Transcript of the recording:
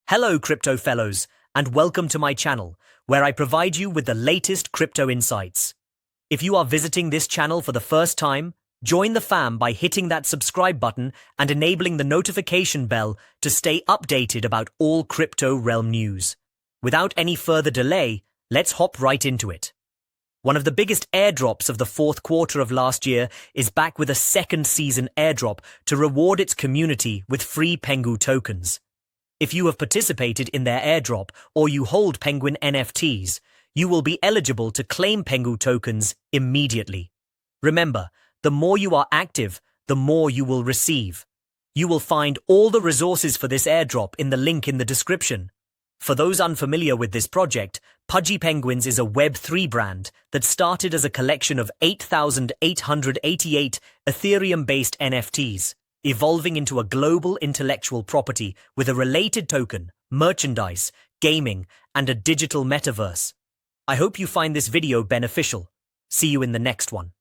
Hello, crypto fellows, and welcome to my channel, where I provide you with the latest crypto insights. If you are visiting this channel for the first time, join the fam by hitting that subscribe button and enabling the notification bell to stay updated about all crypto realm news. Without any further delay, let's hop right into it. One of the biggest airdrops of the fourth quarter of last year is back with a second season airdrop to reward its community with free Pengu tokens. If you have participated in their airdrop or you hold Penguin NFTs, you will be eligible to claim Pengu tokens immediately. Remember, the more you are active, the more you will receive. You will find all the resources for this airdrop in the link in the description. For those unfamiliar with this project, Pudgy Penguins is a Web3 brand that started as a collection of 8,888 Ethereum-based NFTs, evolving into a global intellectual property with a related token, merchandise, gaming, and a digital metaverse. I hope you find this video beneficial. See you in the next one.